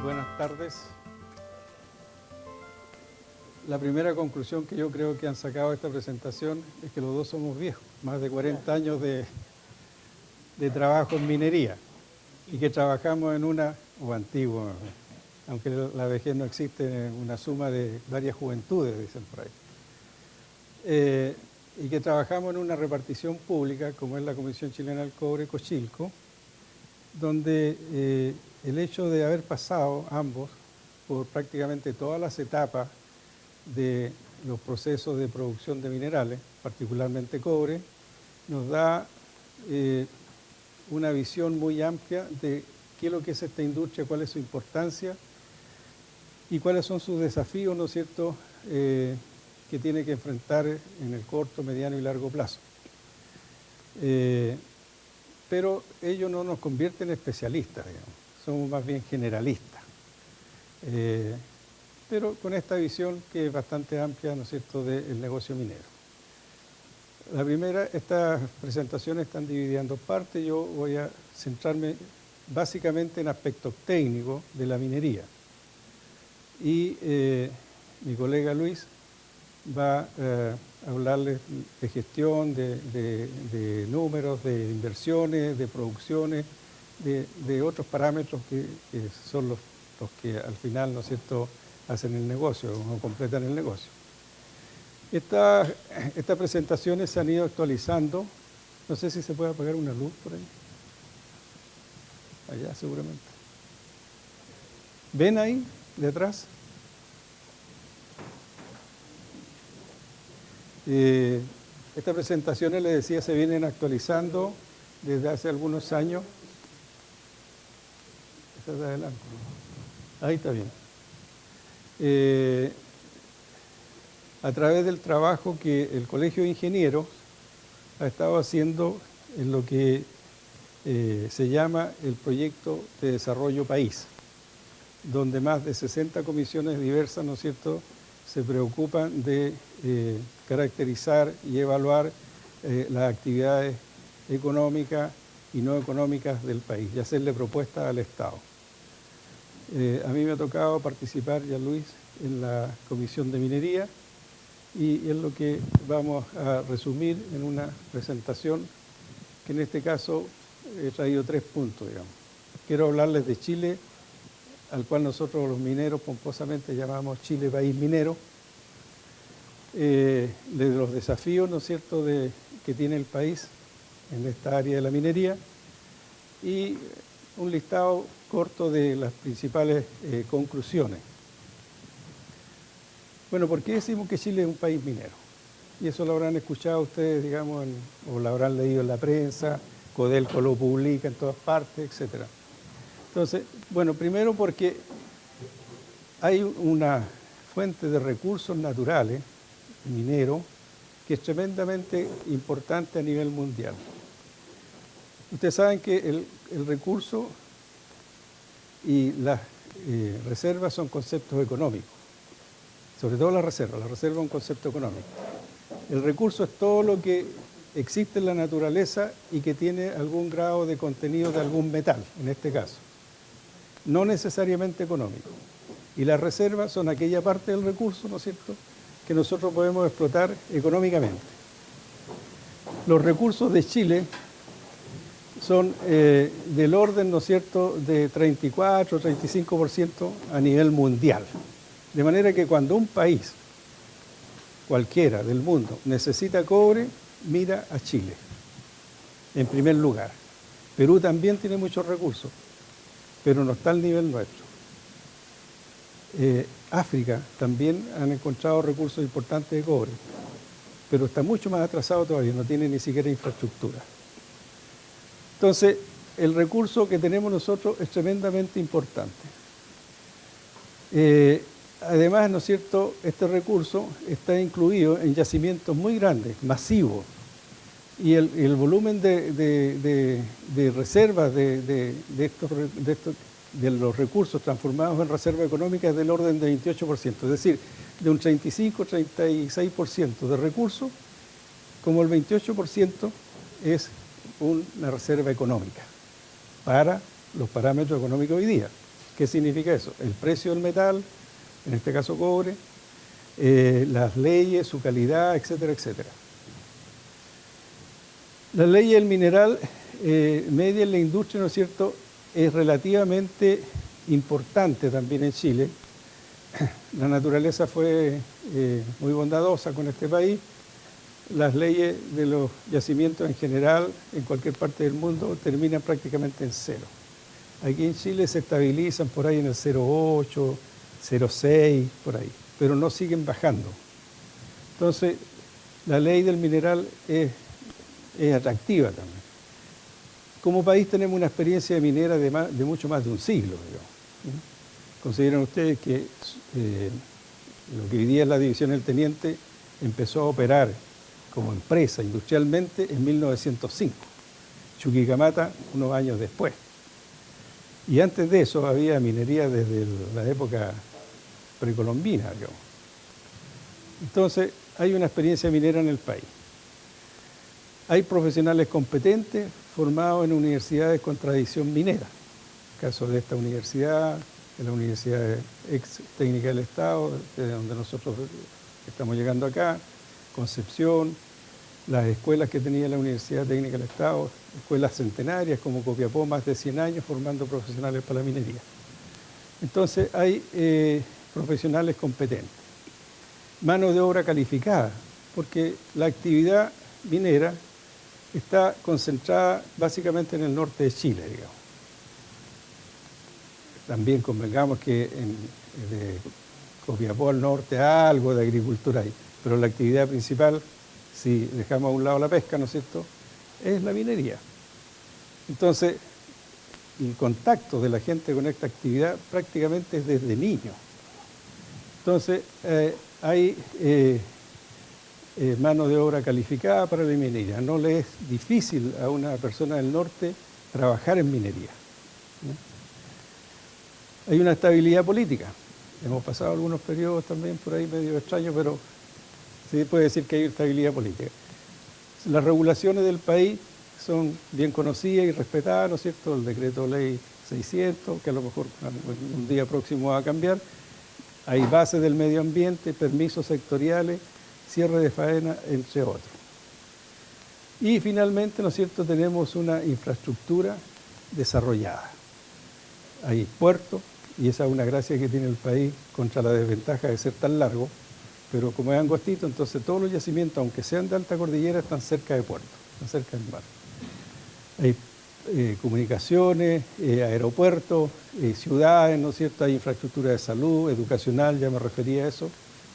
Buenas tardes. La primera conclusión que yo creo que han sacado de esta presentación es que los dos somos viejos, más de 40 años de trabajo en minería y que trabajamos en una, o antiguo, aunque la vejez no existe, en una suma de varias juventudes, dicen por ahí. Y que trabajamos en una repartición pública, como es la Comisión Chilena del Cobre, Cochilco, donde el hecho de haber pasado ambos por prácticamente todas las etapas de los procesos de producción de minerales, particularmente cobre, nos da una visión muy amplia de qué es lo que es esta industria, cuál es su importancia y cuáles son sus desafíos, ¿no es cierto?, que tiene que enfrentar en el corto, mediano y largo plazo. Pero ello no nos convierte en especialistas, digamos. Somos más bien generalistas. Pero con esta visión que es bastante amplia, ¿no es cierto?, del negocio minero. La primera, estas presentaciones están divididas en dos partes. Yo voy a centrarme básicamente en aspectos técnicos de la minería. Y mi colega Luis va a hablarles de gestión, de números, de inversiones, de producciones, de otros parámetros que son los que al final, ¿no es cierto?, hacen el negocio o completan el negocio. Estas presentaciones se han ido actualizando. No sé si se puede apagar una luz por ahí. Allá seguramente. ¿Ven ahí, detrás? Estas presentaciones, les decía, se vienen actualizando desde hace algunos años. Esta de adelante. Ahí está bien. A través del trabajo que el Colegio de Ingenieros ha estado haciendo en lo que se llama el Proyecto de Desarrollo País, donde más de 60 comisiones diversas, ¿no es cierto?, se preocupan de caracterizar y evaluar las actividades económicas y no económicas del país y hacerle propuestas al Estado. A mí me ha tocado participar, ya Luis, en la Comisión de Minería y es lo que vamos a resumir en una presentación que en este caso he traído 3 puntos, digamos. Quiero hablarles de Chile, al cual nosotros los mineros pomposamente llamamos Chile País Minero, de los desafíos, ¿no es cierto?, que tiene el país en esta área de la minería y un listado corto de las principales conclusiones. Bueno, ¿por qué decimos que Chile es un país minero? Y eso lo habrán escuchado ustedes, digamos, o lo habrán leído en la prensa, Codelco lo publica en todas partes, etc. Entonces, bueno, primero porque hay una fuente de recursos naturales, minero, que es tremendamente importante a nivel mundial. Ustedes saben que el recurso y las reservas son conceptos económicos, sobre todo la reserva es un concepto económico. El recurso es todo lo que existe en la naturaleza y que tiene algún grado de contenido de algún metal, en este caso, no necesariamente económico. Y las reservas son aquella parte del recurso, ¿no es cierto?, que nosotros podemos explotar económicamente. Los recursos de Chile son del orden, ¿no es cierto?, de 34, 35% a nivel mundial. De manera que cuando un país, cualquiera del mundo, necesita cobre, mira a Chile, en primer lugar. Perú también tiene muchos recursos, pero no está al nivel nuestro. África también han encontrado recursos importantes de cobre, pero está mucho más atrasado todavía, no tiene ni siquiera infraestructura. Entonces, el recurso que tenemos nosotros es tremendamente importante. Además, ¿no es cierto?, este recurso está incluido en yacimientos muy grandes, masivos, y el volumen de reservas de los recursos transformados en reserva económica es del orden de 28%, es decir, de un 35-36% de recursos, como el 28% es una reserva económica para los parámetros económicos hoy día. ¿Qué significa eso? El precio del metal, en este caso cobre, las leyes, su calidad, etcétera, etcétera. La ley del mineral media en la industria, ¿no es cierto?, es relativamente importante también en Chile. La naturaleza fue muy bondadosa con este país. Las leyes de los yacimientos en general, en cualquier parte del mundo, terminan prácticamente en cero. Aquí en Chile se estabilizan por ahí en el 0,8, 0,6, por ahí, pero no siguen bajando. Entonces, la ley del mineral es atractiva también. Como país tenemos una experiencia minera de mucho más de un siglo, digamos. Consideran ustedes que lo que hoy día es la División del Teniente empezó a operar como empresa industrialmente en 1905, Chuquicamata unos años después. Y antes de eso había minería desde la época precolombina, digamos. Entonces, hay una experiencia minera en el país. Hay profesionales competentes formados en universidades con tradición minera. En el caso de esta universidad, de la Universidad Ex Técnica del Estado, de donde nosotros estamos llegando acá, Concepción, las escuelas que tenía la Universidad Técnica del Estado, escuelas centenarias como Copiapó, más de 100 años formando profesionales para la minería. Entonces hay profesionales competentes. Mano de obra calificada, porque la actividad minera está concentrada básicamente en el norte de Chile, digamos. También convengamos que de Copiapó al norte algo de agricultura hay, pero la actividad principal, si dejamos a un lado la pesca, ¿no es cierto?, es la minería. Entonces, el contacto de la gente con esta actividad prácticamente es desde niños. Entonces, hay mano de obra calificada para la minería. No le es difícil a una persona del norte trabajar en minería, ¿no? Hay una estabilidad política. Hemos pasado algunos periodos también por ahí medio extraños, pero sí puede decir que hay estabilidad política. Las regulaciones del país son bien conocidas y respetadas, ¿no es cierto? El decreto ley 600, que a lo mejor un día próximo va a cambiar. Hay bases del medio ambiente, permisos sectoriales, cierre de faena, entre otros. Y finalmente, ¿no es cierto?, tenemos una infraestructura desarrollada. Hay puertos, y esa es una gracia que tiene el país contra la desventaja de ser tan largo, pero como es angostito, entonces todos los yacimientos, aunque sean de alta cordillera, están cerca de puertos, están cerca del mar. Hay comunicaciones, aeropuertos, ciudades, ¿no es cierto? Hay infraestructura de salud, educacional, ya me refería a eso,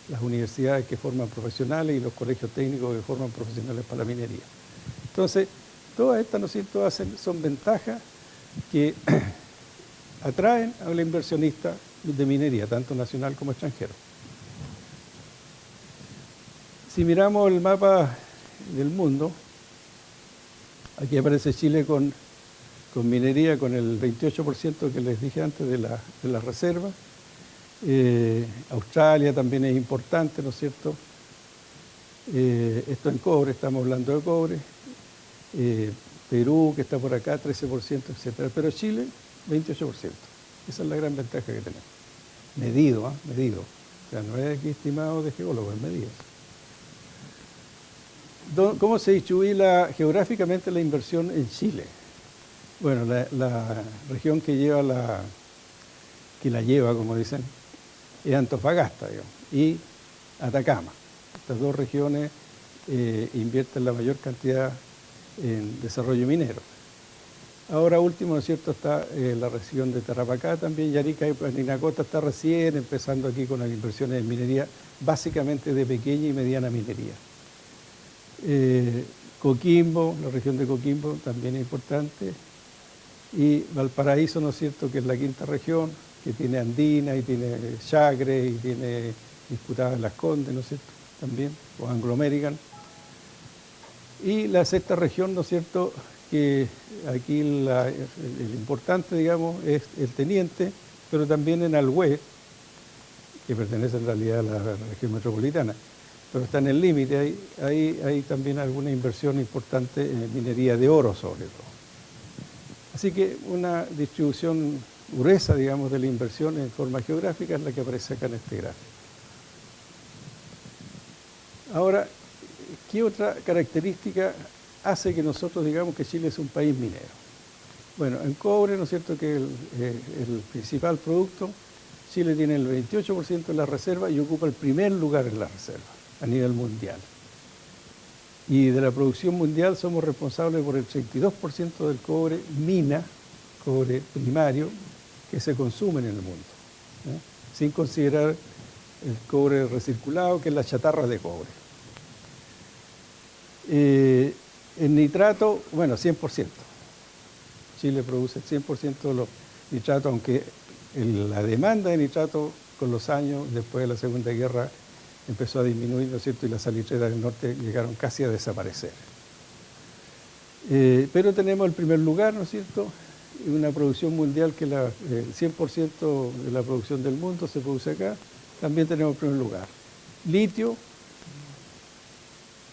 las universidades que forman profesionales y los colegios técnicos que forman profesionales para la minería. Entonces, todas estas, ¿no es cierto?, son ventajas que atraen al inversionista de minería, tanto nacional como extranjero. Si miramos el mapa del mundo, aquí aparece Chile con minería, con el 28% que les dije antes de la reserva. Australia también es importante, ¿no es cierto? Esto en cobre, estamos hablando de cobre. Perú, que está por acá, 13%, etc. Pero Chile, 28%. Esa es la gran ventaja que tenemos. Medido, medido. O sea, no es aquí estimado de geólogos, es medido. ¿Cómo se distribuye geográficamente la inversión en Chile? Bueno, la región que la lleva, como dicen, es Antofagasta, digamos, y Atacama. Estas dos regiones invierten la mayor cantidad en desarrollo minero. Ahora último, ¿no es cierto?, está la región de Tarapacá también, y Arica y Parinacota está recién empezando aquí con las inversiones en minería, básicamente de pequeña y mediana minería. Coquimbo, la región de Coquimbo también es importante, y Valparaíso, ¿no es cierto?, que es la quinta región, que tiene Andina y tiene Chagre y tiene Disputadas Las Condes, ¿no es cierto?, también, o Anglo American. Y la sexta región, ¿no es cierto?, que aquí el importante, digamos, es el Teniente, pero también en Alhué, que pertenece en realidad a la región metropolitana, pero está en el límite, hay también alguna inversión importante en minería de oro sobre todo. Así que una distribución gruesa, digamos, de la inversión en forma geográfica es la que aparece acá en este gráfico. Ahora, ¿qué otra característica hace que nosotros digamos que Chile es un país minero? Bueno, en cobre, ¿no es cierto?, que el principal producto, Chile tiene el 28% de la reserva y ocupa el primer lugar en la reserva a nivel mundial. Y de la producción mundial somos responsables por el 32% del cobre mina, cobre primario, que se consume en el mundo, ¿eh? Sin considerar el cobre recirculado, que es la chatarra de cobre. El nitrato, bueno, 100%. Chile produce el 100% de los nitratos, aunque la demanda de nitrato con los años, después de la Segunda Guerra, empezó a disminuir, ¿no es cierto?, y las salitrera del norte llegaron casi a desaparecer. Pero tenemos el primer lugar, ¿no es cierto?, una producción mundial que el 100% de la producción del mundo se produce acá, también tenemos el primer lugar. Litio,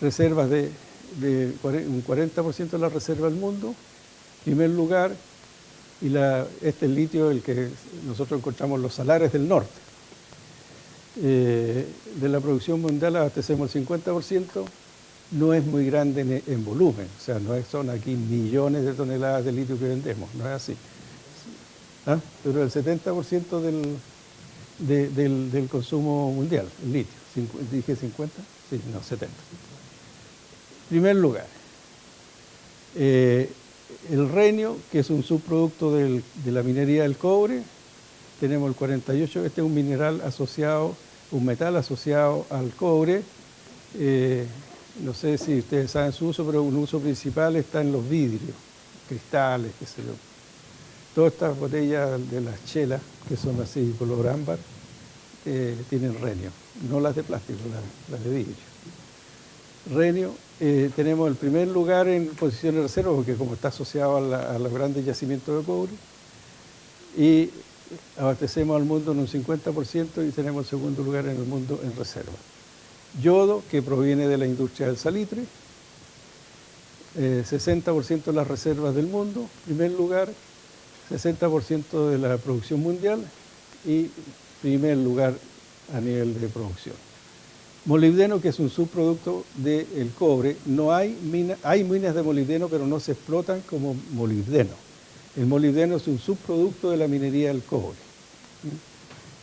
reservas un 40% de la reserva del mundo, primer lugar, y este litio el que nosotros encontramos en los salares del norte. De la producción mundial abastecemos el 50%, no es muy grande en volumen, o sea, son aquí millones de toneladas de litio que vendemos, no es así. ¿Ah? Pero el 70% del consumo mundial, el litio, ¿dije 50? Sí, no, 70. Primer lugar. El renio, que es un subproducto de la minería del cobre, tenemos el 48%, este es un mineral asociado, un metal asociado al cobre. No sé si ustedes saben su uso, pero un uso principal está en los vidrios, cristales, qué sé yo. Todas estas botellas de las chelas, que son así color ámbar, tienen renio, no las de plástico, las de vidrio. Renio, tenemos el primer lugar en posición de reserva, porque como está asociado a los grandes yacimientos de cobre, y abastecemos al mundo en un 50% y tenemos el segundo lugar en el mundo en reserva. Yodo, que proviene de la industria del salitre, 60% de las reservas del mundo, primer lugar, 60% de la producción mundial y primer lugar a nivel de producción. Molibdeno, que es un subproducto del cobre, hay minas de molibdeno, pero no se explotan como molibdeno. El molibdeno es un subproducto de la minería del cobre.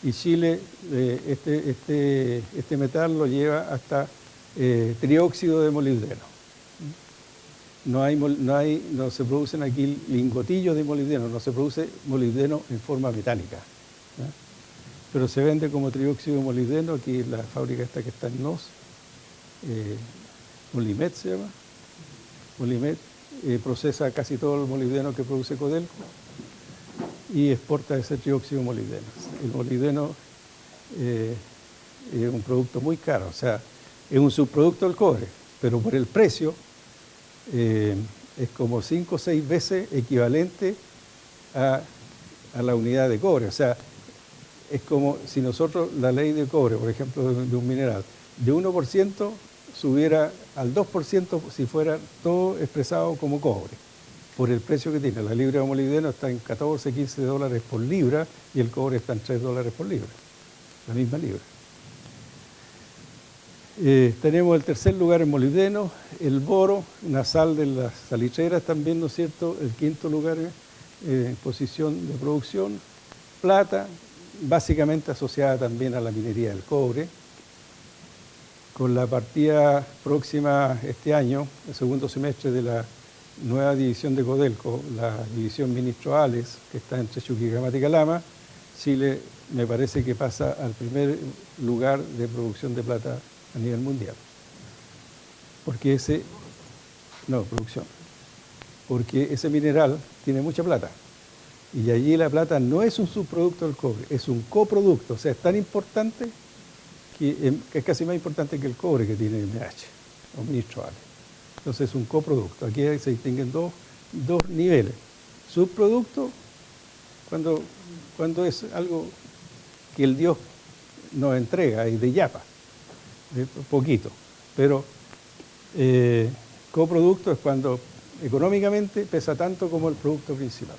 Y Chile, este metal lo lleva hasta trióxido de molibdeno. No se producen aquí lingotillos de molibdeno, no se produce molibdeno en forma metálica, ¿no? Pero se vende como trióxido de molibdeno. Aquí en la fábrica esta que está en Nos, Molimet se llama, Molimet procesa casi todo el molibdeno que produce Codelco y exporta ese trióxido de molibdeno. El molibdeno es un producto muy caro, o sea, es un subproducto del cobre, pero por el precio es como 5 o 6 veces equivalente a la unidad de cobre. O sea, es como si nosotros la ley de cobre, por ejemplo, de un mineral, de 1% subiera al 2% si fuera todo expresado como cobre, por el precio que tiene. La libra de molibdeno está en 14, 15 dólares por libra y el cobre está en 3 dólares por libra, la misma libra. Tenemos el tercer lugar en molibdeno, el boro, una sal de las salitreras también, ¿no es cierto? El quinto lugar en posición de producción, plata, básicamente asociada también a la minería del cobre. Con la partida próxima este año, el segundo semestre de la nueva división de Codelco, la división Ministro Ales, que está entre Chuquicamata y Calama, Chile me parece que pasa al primer lugar de producción de plata a nivel mundial. Porque porque ese mineral tiene mucha plata. Y allí la plata no es un subproducto del cobre, es un coproducto. O sea, es tan importante que es casi más importante que el cobre que tiene MH, o Ministro Ales. Entonces es un coproducto. Aquí se distinguen dos niveles. Subproducto, cuando es algo que el Dios nos entrega y de yapa, poquito. Pero coproducto es cuando económicamente pesa tanto como el producto principal.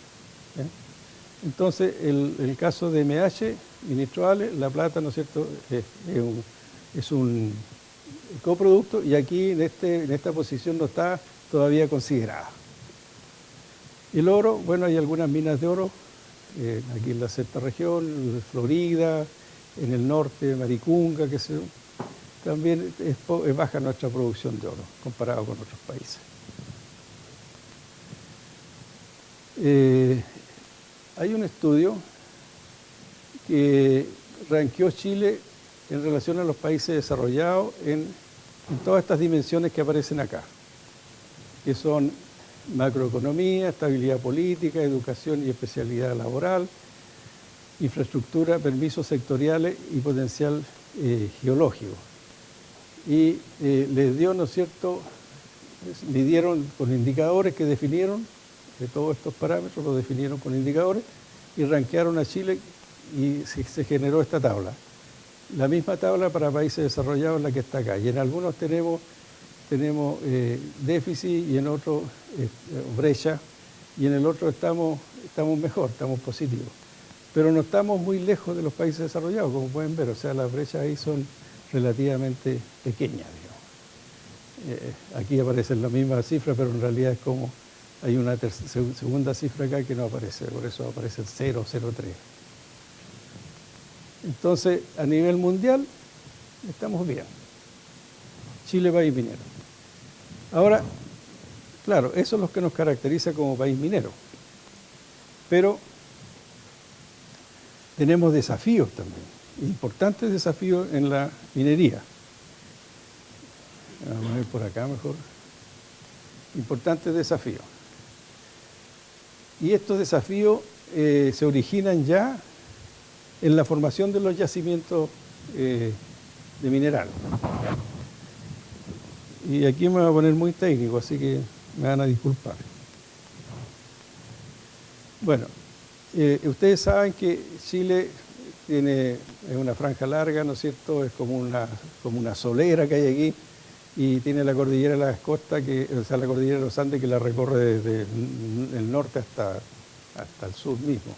Entonces, el caso de MH, ministro Ale, La Plata, ¿no es cierto?, es un coproducto y aquí en esta posición no está todavía considerada. El oro, bueno, hay algunas minas de oro, aquí en la sexta región, Florida, en el norte, Maricunga, que se, también es baja nuestra producción de oro comparado con otros países. Hay un estudio que ranqueó Chile en relación a los países desarrollados en todas estas dimensiones que aparecen acá, que son macroeconomía, estabilidad política, educación y especialidad laboral, infraestructura, permisos sectoriales y potencial geológico. Y les dio, ¿no es cierto?, midieron con indicadores que definieron, de todos estos parámetros los definieron con indicadores y ranquearon a Chile y se generó esta tabla. La misma tabla para países desarrollados la que está acá. Y en algunos tenemos déficit y en otros brecha y en el otro estamos mejor, estamos positivos. Pero no estamos muy lejos de los países desarrollados, como pueden ver. O sea, las brechas ahí son relativamente pequeñas, digamos. Aquí aparecen las mismas cifras, pero en realidad es como hay una segunda cifra acá que no aparece, por eso aparece el 0,03. Entonces, a nivel mundial, estamos bien. Chile, país minero. Ahora, claro, eso es lo que nos caracteriza como país minero. Pero tenemos desafíos también, importantes desafíos en la minería. Vamos a ver por acá mejor. Importantes desafíos. Y estos desafíos se originan ya en la formación de los yacimientos de mineral. Y aquí me voy a poner muy técnico, así que me van a disculpar. Bueno, ustedes saben que Chile es una franja larga, ¿no es cierto? Es como una solera que hay aquí y tiene la cordillera de las costas, o sea, la cordillera de los Andes que la recorre desde el norte hasta el sur mismo.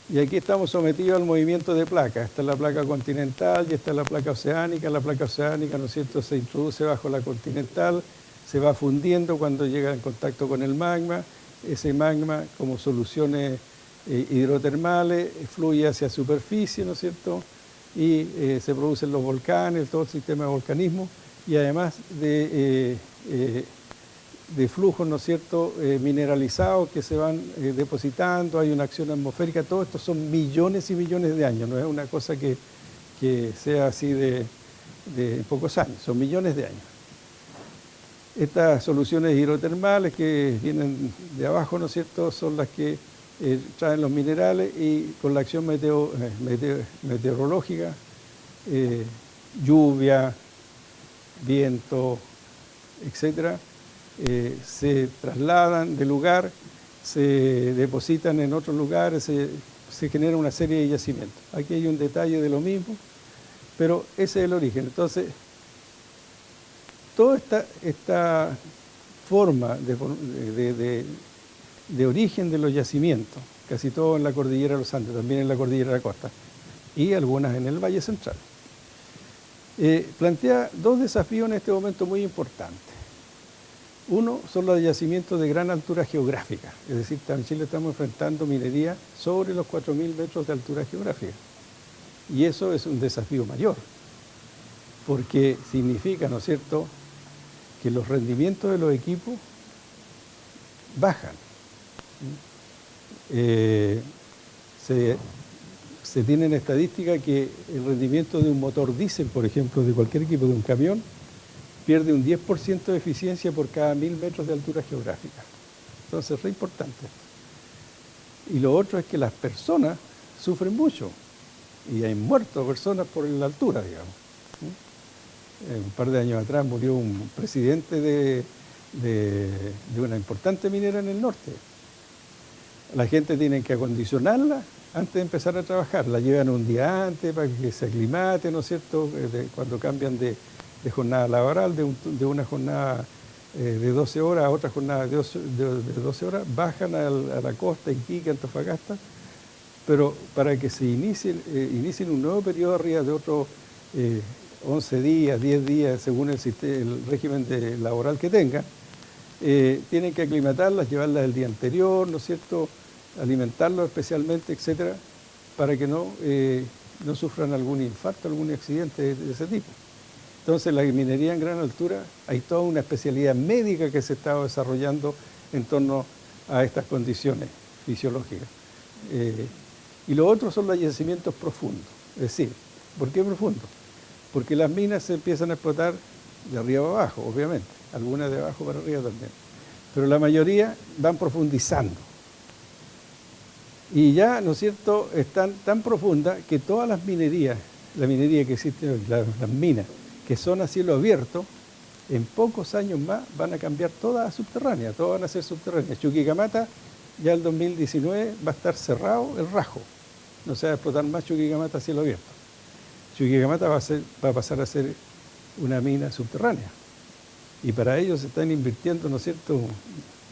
Y aquí estamos sometidos al movimiento de placas. Esta es la placa continental y esta es la placa oceánica. La placa oceánica, ¿no es cierto?, se introduce bajo la continental, se va fundiendo cuando llega en contacto con el magma. Ese magma, como soluciones hidrotermales, fluye hacia superficie, ¿no es cierto?, y se producen los volcanes, todo el sistema de volcanismo, y además de flujos, ¿no es cierto?, mineralizados que se van depositando, hay una acción atmosférica, todo esto son millones y millones de años, no es una cosa que sea así de pocos años, son millones de años. Estas soluciones hidrotermales que vienen de abajo, ¿no es cierto?, son las que traen los minerales y con la acción meteorológica, lluvia, viento, etcétera, se trasladan de lugar, se depositan en otros lugares, se genera una serie de yacimientos. Aquí hay un detalle de lo mismo, pero ese es el origen. Entonces, toda esta forma de origen de los yacimientos, casi todo en la cordillera de los Andes, también en la cordillera de la costa, y algunas en el Valle Central, plantea dos desafíos en este momento muy importantes. Uno son los yacimientos de gran altura geográfica, es decir, en Chile estamos enfrentando minería sobre los 4.000 metros de altura geográfica. Y eso es un desafío mayor, porque significa, ¿no es cierto?, que los rendimientos de los equipos bajan. Se tienen estadísticas que el rendimiento de un motor diésel, por ejemplo, de cualquier equipo, de un camión, pierde un 10% de eficiencia por cada 1.000 metros de altura geográfica. Entonces, es re importante esto. Y lo otro es que las personas sufren mucho. Y hay muerto personas por la altura, digamos. Un par de años atrás murió un presidente de una importante minera en el norte. La gente tiene que acondicionarla antes de empezar a trabajar. La llevan un día antes para que se aclimate, ¿no es cierto?, cuando cambian de jornada laboral, de una jornada de 12 horas a otra jornada de 12 horas, bajan a la costa, Iquique, Antofagasta, pero para que se inicien un nuevo periodo arriba de otros 11 días, 10 días, según el régimen laboral que tengan, tienen que aclimatarlas, llevarlas el día anterior, ¿no es cierto?, alimentarlos especialmente, etcétera, para que no sufran algún infarto, algún accidente de ese tipo. Entonces, la minería en gran altura, hay toda una especialidad médica que se está desarrollando en torno a estas condiciones fisiológicas. Y lo otro son los yacimientos profundos. Es decir, ¿por qué profundos? Porque las minas se empiezan a explotar de arriba a abajo, obviamente, algunas de abajo para arriba también. Pero la mayoría van profundizando. Y ya, ¿no es cierto?, están tan profundas que todas las minerías, la minería que existe hoy, las minas, que son a cielo abierto, en pocos años más van a cambiar todas a subterráneas, todas van a ser subterráneas. Chuquicamata, ya el 2019 va a estar cerrado el rajo, no se va a explotar más Chuquicamata a cielo abierto. Chuquicamata va a pasar a ser una mina subterránea. Y para ello se están invirtiendo, ¿no es cierto?,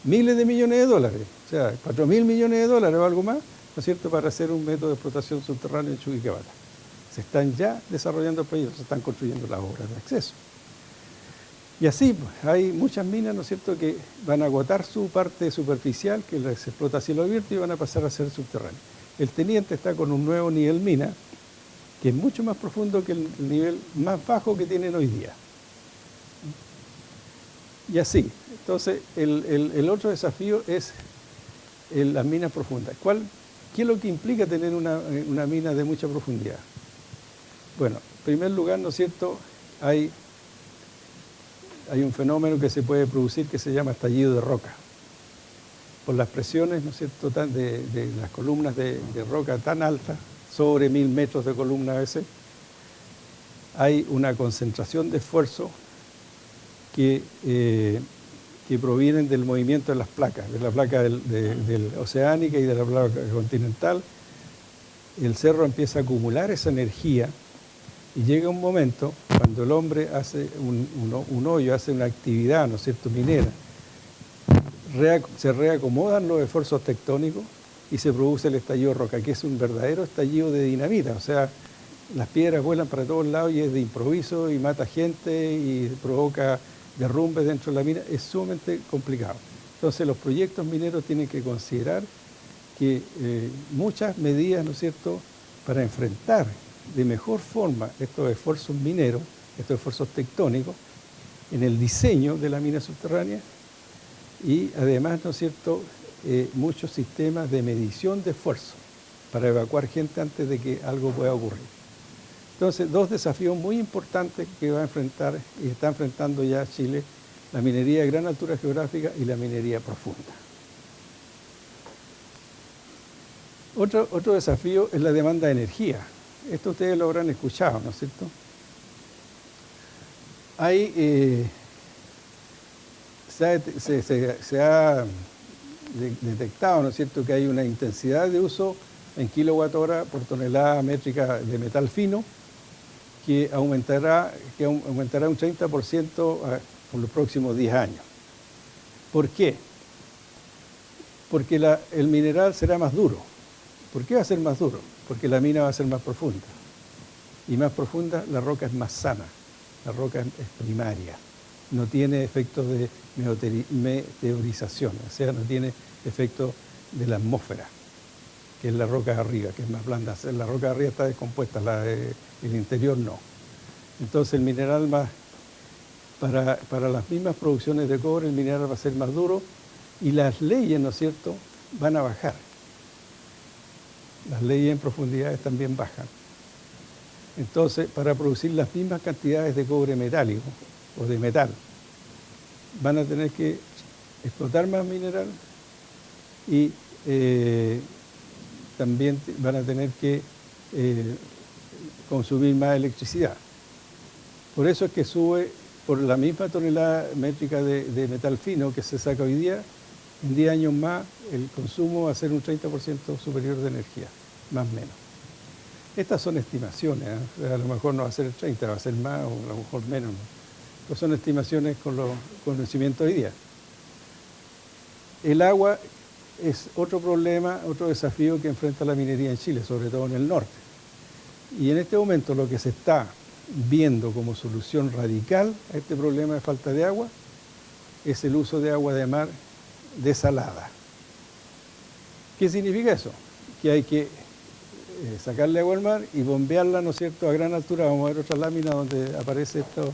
miles de millones de dólares, o sea, 4.000 millones de dólares o algo más, ¿no es cierto?, para hacer un método de explotación subterránea en Chuquicamata. Se están ya desarrollando proyectos, se están construyendo las obras de acceso. Y así, pues, hay muchas minas, ¿no es cierto?, que van a agotar su parte superficial, que se explota a cielo abierto, y van a pasar a ser subterráneas. El Teniente está con un nuevo nivel mina, que es mucho más profundo que el nivel más bajo que tienen hoy día. Y así, entonces, el otro desafío es las minas profundas. ¿Qué es lo que implica tener una mina de mucha profundidad? Bueno, en primer lugar, ¿no es cierto?, hay un fenómeno que se puede producir que se llama estallido de roca. Por las presiones, ¿no es cierto?, de las columnas de roca tan altas, sobre 1000 metros de columna a veces, hay una concentración de esfuerzo que provienen del movimiento de las placas, de la placa del oceánica y de la placa continental. El cerro empieza a acumular esa energía y llega un momento cuando el hombre hace un hoyo, hace una actividad, ¿no es cierto?, minera, se reacomodan los esfuerzos tectónicos y se produce el estallido de roca, que es un verdadero estallido de dinamita. O sea, las piedras vuelan para todos lados y es de improviso y mata gente y provoca derrumbes dentro de la mina. Es sumamente complicado. Entonces, los proyectos mineros tienen que considerar que muchas medidas, ¿no es cierto?, para enfrentar de mejor forma estos esfuerzos mineros, estos esfuerzos tectónicos, en el diseño de la mina subterránea y además, ¿no es cierto?, muchos sistemas de medición de esfuerzo para evacuar gente antes de que algo pueda ocurrir. Entonces, dos desafíos muy importantes que va a enfrentar y está enfrentando ya Chile: la minería de gran altura geográfica y la minería profunda. Otro desafío es la demanda de energía. Esto ustedes lo habrán escuchado, ¿no es cierto? Se ha detectado, ¿no es cierto?, que hay una intensidad de uso en kilowatt-hora por tonelada métrica de metal fino que aumentará un 30% por los próximos 10 años. ¿Por qué? Porque el mineral será más duro. ¿Por qué va a ser más duro? Porque la mina va a ser más profunda. Y más profunda, la roca es más sana. La roca es primaria. No tiene efectos de meteorización, o sea, no tiene efectos de la atmósfera, que es la roca de arriba, que es más blanda. La roca de arriba está descompuesta, el interior no. Entonces, el mineral para las mismas producciones de cobre, el mineral va a ser más duro y las leyes, ¿no es cierto?, van a bajar. Las leyes en profundidades también bajan. Entonces, para producir las mismas cantidades de cobre metálico o de metal, van a tener que explotar más mineral y también van a tener que consumir más electricidad. Por eso es que sube, por la misma tonelada métrica de metal fino que se saca hoy día, en 10 años más el consumo va a ser un 30% superior de energía, más o menos. Estas son estimaciones, ¿eh? A lo mejor no va a ser el 30, va a ser más o a lo mejor menos, ¿no? pues son estimaciones con los conocimientos hoy día. El agua es otro problema, otro desafío que enfrenta la minería en Chile, sobre todo en el norte. Y en este momento lo que se está viendo como solución radical a este problema de falta de agua es el uso de agua de mar desalada. ¿Qué significa eso? Que hay que sacarle agua al mar y bombearla, ¿no es cierto?, a gran altura. Vamos a ver otra lámina donde aparece esto,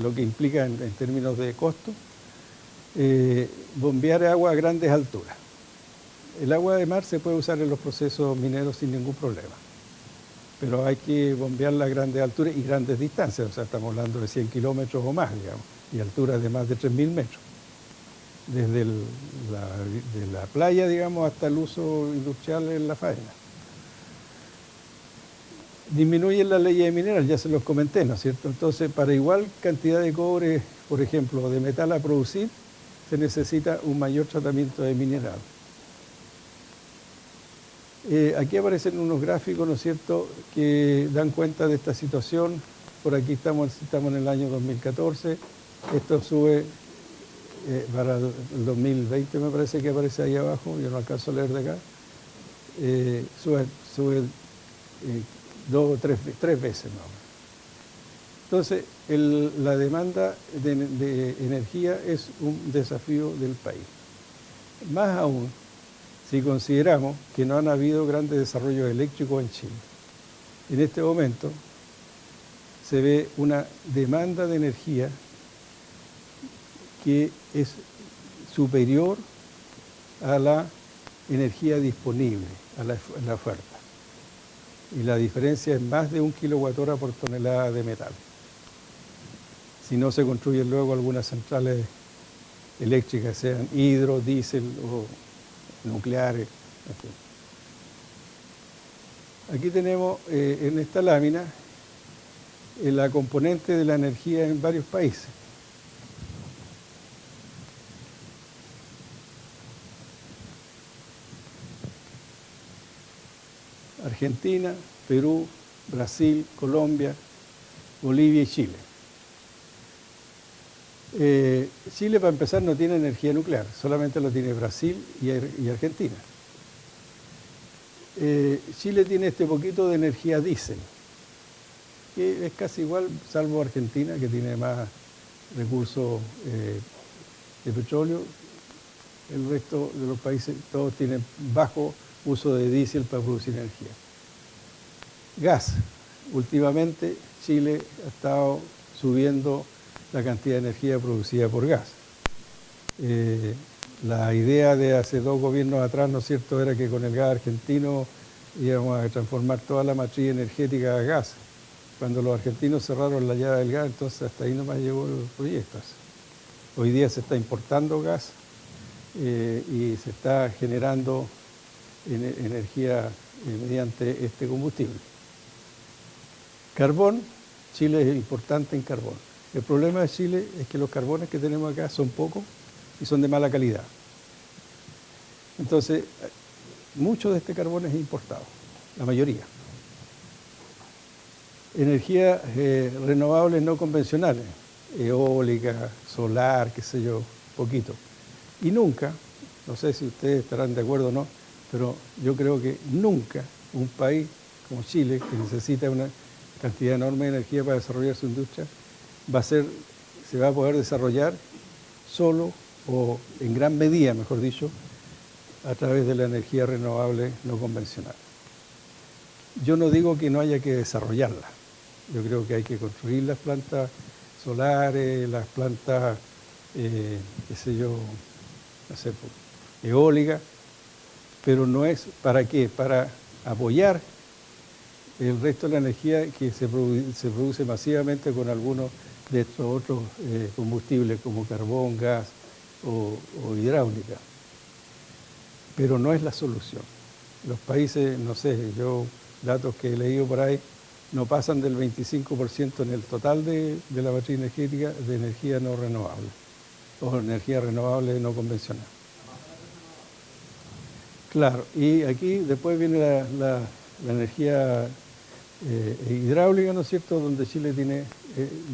lo que implica en términos de costo. Bombear agua a grandes alturas. El agua de mar se puede usar en los procesos mineros sin ningún problema, pero hay que bombearla a grandes alturas y grandes distancias, o sea, estamos hablando de 100 kilómetros o más, digamos, y alturas de más de 3.000 metros, desde de la playa, digamos, hasta el uso industrial en la faena. Disminuyen las leyes de mineral, ya se los comenté, ¿no es cierto? Entonces, para igual cantidad de cobre, por ejemplo, de metal a producir, se necesita un mayor tratamiento de mineral. Aquí aparecen unos gráficos, ¿no es cierto?, que dan cuenta de esta situación. Por aquí estamos en el año 2014, esto sube para el 2020, me parece que aparece ahí abajo, yo no alcanzo a leer de acá, sube 2 o 3 veces más o menos. Entonces, la demanda de energía es un desafío del país. Más aún, si consideramos que no han habido grandes desarrollos eléctricos en Chile. En este momento se ve una demanda de energía que es superior a la energía disponible, a la oferta. Y la diferencia es más de 1 kWh por tonelada de metal. Si no se construyen luego algunas centrales eléctricas, sean hidro, diésel o nucleares. Aquí tenemos en esta lámina la componente de la energía en varios países. Argentina, Perú, Brasil, Colombia, Bolivia y Chile. Chile, para empezar, no tiene energía nuclear, solamente lo tiene Brasil y Argentina. Chile tiene este poquito de energía diésel, que es casi igual, salvo Argentina, que tiene más recursos de petróleo. El resto de los países, todos tienen bajo uso de diésel para producir energía. Gas. Últimamente Chile ha estado subiendo la cantidad de energía producida por gas. La idea de hace 2 gobiernos atrás, ¿no es cierto?, era que con el gas argentino íbamos a transformar toda la matriz energética a gas. Cuando los argentinos cerraron la llave del gas, entonces hasta ahí nomás llegó el proyecto. Hoy día se está importando gas y se está generando energía mediante este combustible. Carbón. Chile es importante en carbón. El problema de Chile es que los carbones que tenemos acá son pocos y son de mala calidad. Entonces, mucho de este carbón es importado, la mayoría. Energías renovables no convencionales, eólica, solar, qué sé yo, poquito. Y nunca, no sé si ustedes estarán de acuerdo o no, pero yo creo que nunca un país como Chile, que necesita una cantidad enorme de energía para desarrollar su industria, se va a poder desarrollar solo o en gran medida, mejor dicho, a través de la energía renovable no convencional. Yo no digo que no haya que desarrollarla. Yo creo que hay que construir las plantas solares, las plantas, qué sé yo, no sé, eólicas, pero no es ¿para qué? Para apoyar el resto de la energía que se produce masivamente con algunos de estos otros combustibles como carbón, gas o hidráulica. Pero no es la solución. Los países, no sé, datos que he leído por ahí, no pasan del 25% en el total de la matriz energética de energía no renovable o energía renovable no convencional. Claro, y aquí después viene la energía hidráulica, ¿no es cierto?, donde Chile tiene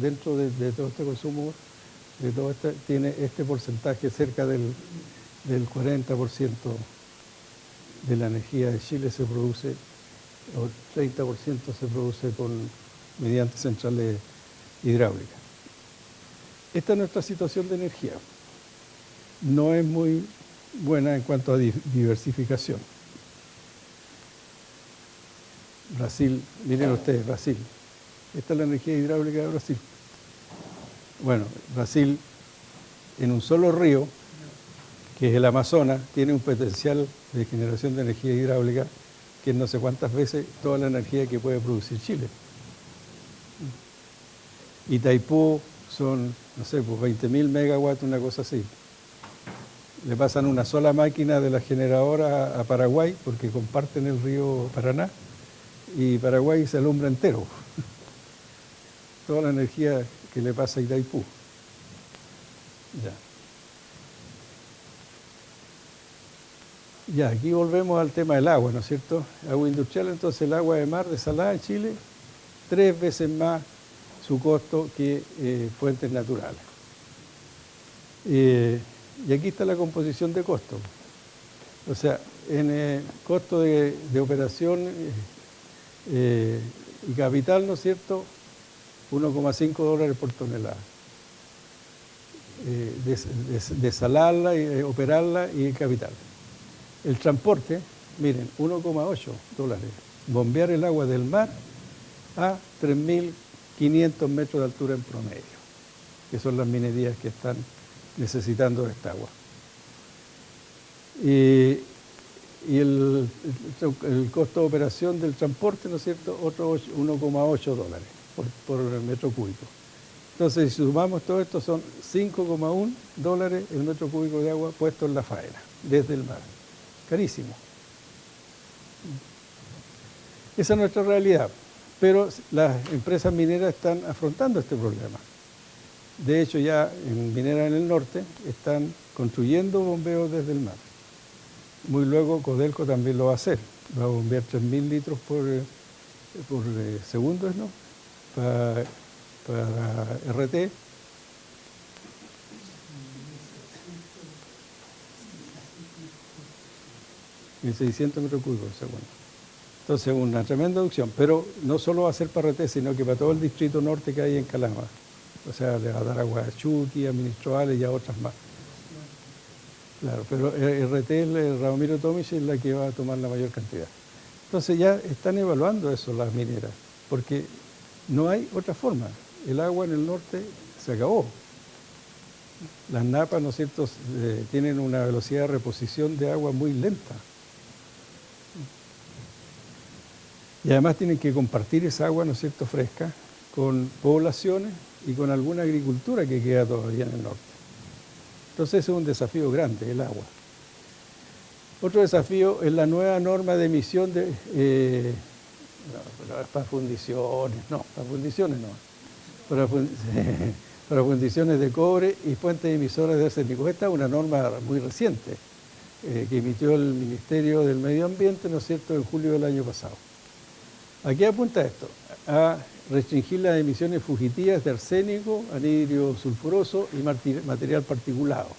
dentro de todo este consumo, de todo este, tiene este porcentaje cerca del 40% de la energía de Chile se produce, o 30% se produce mediante centrales hidráulicas. Esta es nuestra situación de energía. No es muy buena en cuanto a diversificación. Brasil, miren ustedes, Brasil. Esta es la energía hidráulica de Brasil. Bueno, Brasil, en un solo río, que es el Amazonas, tiene un potencial de generación de energía hidráulica que es no sé cuántas veces toda la energía que puede producir Chile. Itaipú son, no sé, pues 20.000 megawatts, una cosa así. Le pasan una sola máquina de la generadora a Paraguay, porque comparten el río Paraná, y Paraguay se alumbra entero. Toda la energía que le pasa a Itaipú. Ya, aquí volvemos al tema del agua, ¿no es cierto? Agua industrial, entonces el agua de mar desalada en Chile, 3 veces más su costo que fuentes naturales. Y aquí está la composición de costo. O sea, en el costo de operación y capital, ¿no es cierto?, $1,5 por tonelada. Desalarla, operarla y capital. El transporte, miren, $1,8. Bombear el agua del mar a 3.500 metros de altura en promedio, que son las minerías que están necesitando de esta agua. Y el costo de operación del transporte, ¿no es cierto?, otro $1,8 por metro cúbico. Entonces, si sumamos todo esto, son $5,1 el metro cúbico de agua puesto en la faena, desde el mar. Carísimo. Esa es nuestra realidad, pero las empresas mineras están afrontando este problema. De hecho, ya en Minera en el Norte están construyendo bombeos desde el mar. Muy luego Codelco también lo va a hacer. Va a bombear 3.000 litros por segundo, ¿no?, para RT. Y 600 metros cúbicos por segundo. Entonces, una tremenda adducción, pero no solo va a ser para RT, sino que para todo el distrito norte que hay en Calama. O sea, le va a dar agua a Chuqui, a Ministroales y a otras más. Claro, pero RT, el Radomiro Tomic, es la que va a tomar la mayor cantidad. Entonces ya están evaluando eso las mineras, porque no hay otra forma. El agua en el norte se acabó. Las napas, ¿no es cierto?, tienen una velocidad de reposición de agua muy lenta. Y además tienen que compartir esa agua, ¿no es cierto?, fresca, con poblaciones y con alguna agricultura que queda todavía en el norte. Entonces ese es un desafío grande, el agua. Otro desafío es la nueva norma de emisión de... para fundiciones, para fundiciones de cobre y fuentes emisoras de arsénico. Esta es una norma muy reciente que emitió el Ministerio del Medio Ambiente, ¿no es cierto?, en julio del año pasado. ¿A qué apunta esto? A restringir las emisiones fugitivas de arsénico, anhidro sulfuroso y material particulado.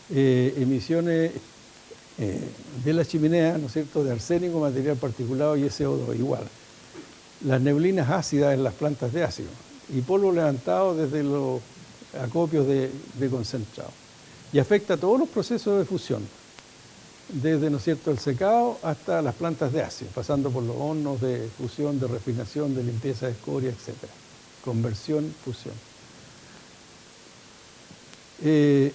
Emisiones de la chimenea, ¿no es cierto?, de arsénico, material particulado y SO2 igual. Las neblinas ácidas en las plantas de ácido y polvo levantado desde los acopios de concentrado. Y afecta a todos los procesos de fusión, desde, ¿no es cierto?, el secado hasta las plantas de ácido, pasando por los hornos de fusión, de refinación, de limpieza de escoria, etc. Conversión, fusión. ¿Qué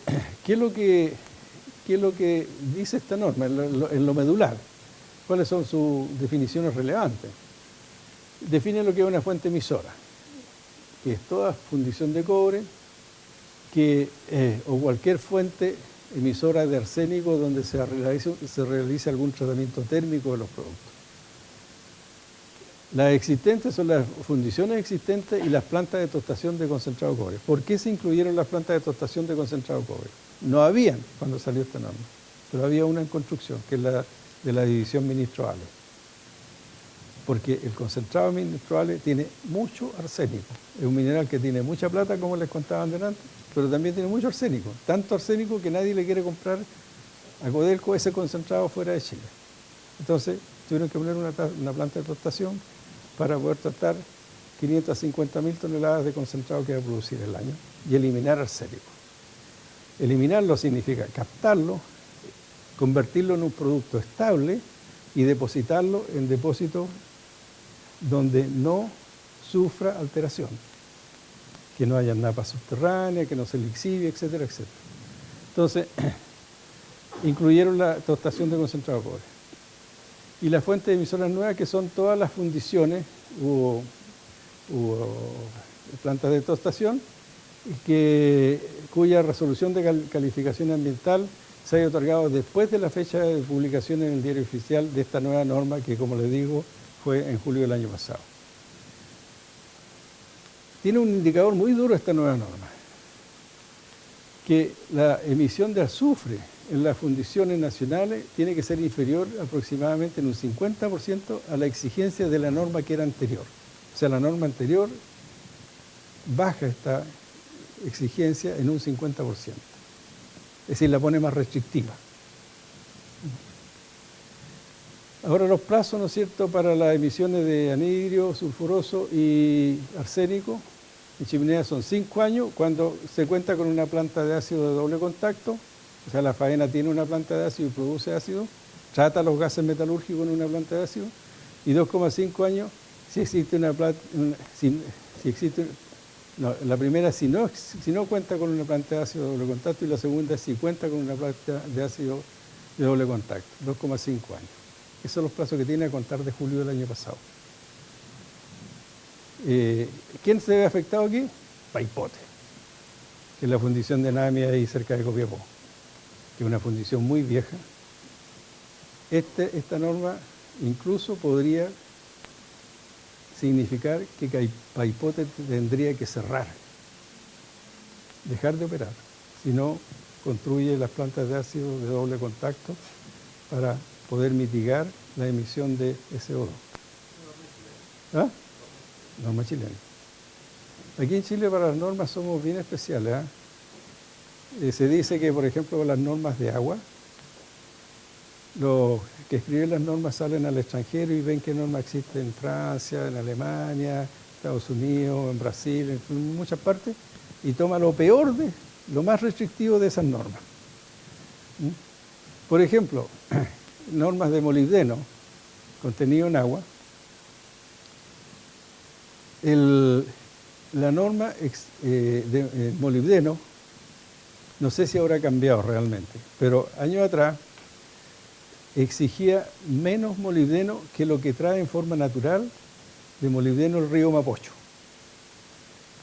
es lo que dice esta norma en lo medular? ¿Cuáles son sus definiciones relevantes? Define lo que es una fuente emisora, que es toda fundición de cobre o cualquier fuente emisora de arsénico donde se realice algún tratamiento térmico de los productos. Las existentes son las fundiciones existentes y las plantas de tostación de concentrado de cobre. ¿Por qué se incluyeron las plantas de tostación de concentrado de cobre? No habían cuando salió esta norma, pero había una en construcción, que es la de la división Ministroales. porque el concentrado de minas probables tiene mucho arsénico. Es un mineral que tiene mucha plata, como les contaba antes, pero también tiene mucho arsénico. Tanto arsénico que nadie le quiere comprar a Codelco ese concentrado fuera de Chile. Entonces, tuvieron que poner una planta de tostación para poder tratar 550.000 toneladas de concentrado que va a producir el año y eliminar arsénico. Eliminarlo significa captarlo, convertirlo en un producto estable y depositarlo en depósitos donde no sufra alteración, que no haya napas subterráneas, que no se lixivie, etcétera, etcétera. Entonces, incluyeron la tostación de concentrado de cobre. Y las fuentes emisoras nuevas, que son todas las fundiciones, hubo plantas de tostación, cuya resolución de calificación ambiental se haya otorgado después de la fecha de publicación en el diario oficial de esta nueva norma, que, como les digo, fue en julio del año pasado. Tiene un indicador muy duro esta nueva norma, que la emisión de azufre en las fundiciones nacionales tiene que ser inferior aproximadamente en un 50% a la exigencia de la norma que era anterior. O sea, la norma anterior baja esta exigencia en un 50%. Es decir, la pone más restrictiva. Ahora los plazos, ¿no es cierto?, para las emisiones de anhidrio, sulfuroso y arsénico en chimenea son 5 años cuando se cuenta con una planta de ácido de doble contacto. O sea, la faena tiene una planta de ácido y produce ácido, trata los gases metalúrgicos en una planta de ácido, y 2,5 años si existe una planta, la primera si no cuenta con una planta de ácido de doble contacto, y la segunda si cuenta con una planta de ácido de doble contacto, 2,5 años. Esos son los plazos que tiene a contar de julio del año pasado. ¿Quién se ve afectado aquí? Paipote, que es la fundición de Namia ahí cerca de Copiapó, que es una fundición muy vieja. Esta norma incluso podría significar que Paipote tendría que cerrar, dejar de operar, si no construye las plantas de ácido de doble contacto para poder mitigar la emisión de SO2. ¿Ah? Norma chilena. Aquí en Chile para las normas somos bien especiales. Se dice que, por ejemplo, con las normas de agua, los que escriben las normas salen al extranjero y ven qué norma existe en Francia, en Alemania, Estados Unidos, en Brasil, en muchas partes, y toma lo peor lo más restrictivo de esas normas. Por ejemplo, normas de molibdeno contenido en agua. La norma de molibdeno, no sé si habrá cambiado realmente, pero años atrás exigía menos molibdeno que lo que trae en forma natural de molibdeno el río Mapocho.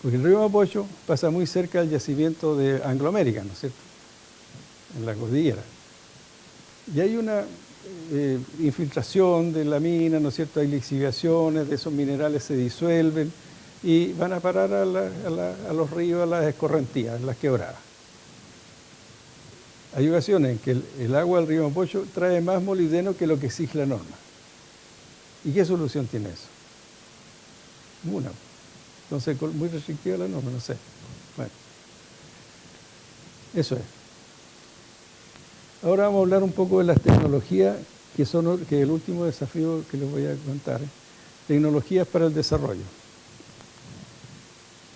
Porque el río Mapocho pasa muy cerca del yacimiento de Anglo American, ¿no es cierto?, en la cordillera. Y hay una infiltración de la mina, ¿no es cierto?, hay lixiviaciones, de esos minerales se disuelven y van a parar a los ríos, a las escorrentías, a las quebradas. Hay ocasiones en que el agua del río Mapocho trae más molibdeno que lo que exige la norma. ¿Y qué solución tiene eso? Ninguna. Entonces, muy restrictiva la norma, no sé. Bueno, eso es. Ahora vamos a hablar un poco de las tecnologías, que es el último desafío que les voy a contar. Tecnologías para el desarrollo.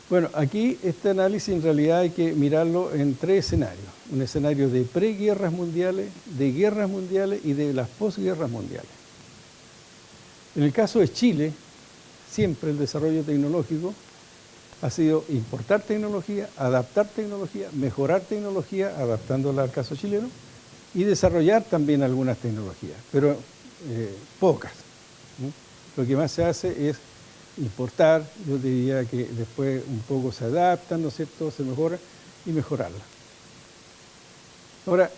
Bueno, aquí este análisis en realidad hay que mirarlo en 3 escenarios. Un escenario de preguerras mundiales, de guerras mundiales y de las posguerras mundiales. En el caso de Chile, siempre el desarrollo tecnológico ha sido importar tecnología, adaptar tecnología, mejorar tecnología, adaptándola al caso chileno, y desarrollar también algunas tecnologías, pero pocas. Lo que más se hace es importar, yo diría que después un poco se adaptan, ¿no es cierto?, se mejora, y mejorarla. Ahora,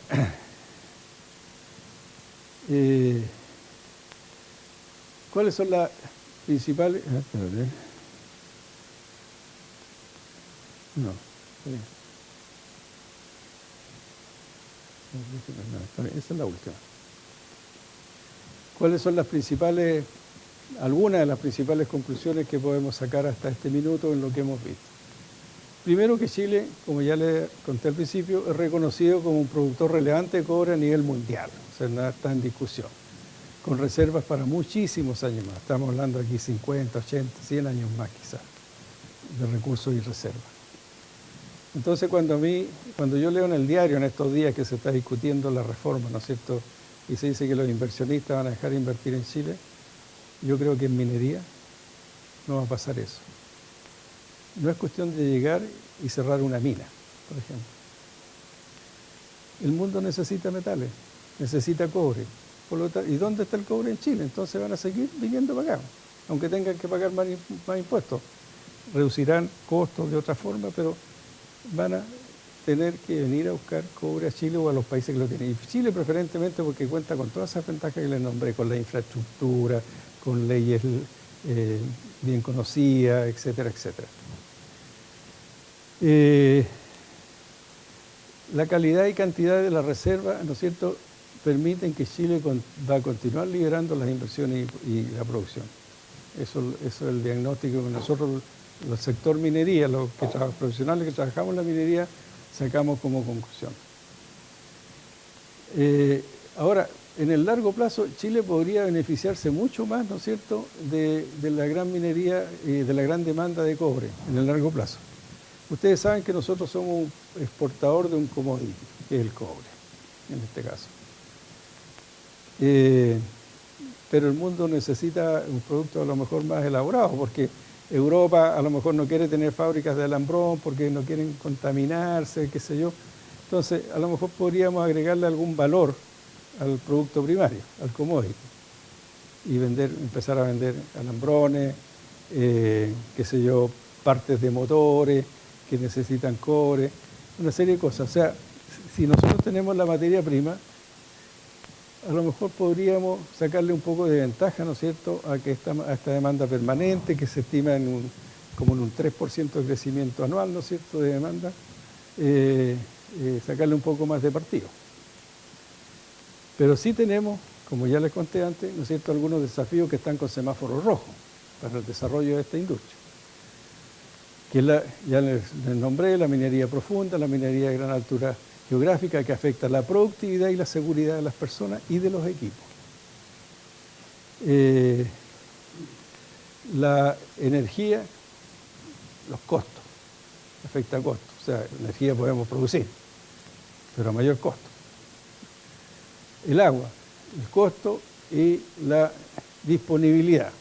¿cuáles son las principales? No, esa es la última. ¿Cuáles son las principales algunas de las principales conclusiones que podemos sacar hasta este minuto en lo que hemos visto. Primero que Chile, como ya le conté al principio, es reconocido como un productor relevante de cobre a nivel mundial, o sea, nada está en discusión, con reservas para muchísimos años más. Estamos hablando aquí 50, 80, 100 años más quizás, de recursos y reservas. Entonces cuando yo leo en el diario en estos días que se está discutiendo la reforma, ¿no es cierto?, y se dice que los inversionistas van a dejar de invertir en Chile, yo creo que en minería no va a pasar eso. No es cuestión de llegar y cerrar una mina, por ejemplo. El mundo necesita metales, necesita cobre. ¿Y dónde está el cobre? En Chile. Entonces van a seguir viniendo para acá, aunque tengan que pagar más impuestos. Reducirán costos de otra forma, pero van a tener que venir a buscar cobre a Chile o a los países que lo tienen. Y Chile preferentemente porque cuenta con todas esas ventajas que les nombré, con la infraestructura, con leyes bien conocidas, etcétera, etcétera. La calidad y cantidad de la reserva, ¿no es cierto?, permiten que Chile va a continuar liderando las inversiones y la producción. Eso es el diagnóstico que nosotros, el sector minería, los profesionales que trabajamos en la minería, sacamos como conclusión. Ahora, en el largo plazo, Chile podría beneficiarse mucho más, ¿no es cierto?, de la gran minería y de la gran demanda de cobre en el largo plazo. Ustedes saben que nosotros somos un exportador de un commodity, que es el cobre, en este caso. Pero el mundo necesita un producto a lo mejor más elaborado, porque Europa a lo mejor no quiere tener fábricas de alambrón, porque no quieren contaminarse, qué sé yo. Entonces, a lo mejor podríamos agregarle algún valor al producto primario, al commodity, y empezar a vender alambrones, qué sé yo, partes de motores que necesitan cobre, una serie de cosas. O sea, si nosotros tenemos la materia prima, a lo mejor podríamos sacarle un poco de ventaja, ¿no es cierto?, a esta demanda permanente que se estima como en un 3% de crecimiento anual, ¿no es cierto?, de demanda, sacarle un poco más de partido. Pero sí tenemos, como ya les conté antes, ¿no es cierto?, algunos desafíos que están con semáforo rojo para el desarrollo de esta industria. Que ya les nombré, la minería profunda, la minería de gran altura geográfica, que afecta la productividad y la seguridad de las personas y de los equipos. La energía, los costos, afecta a costos. O sea, energía podemos producir, pero a mayor costo. El agua, el costo y la disponibilidad.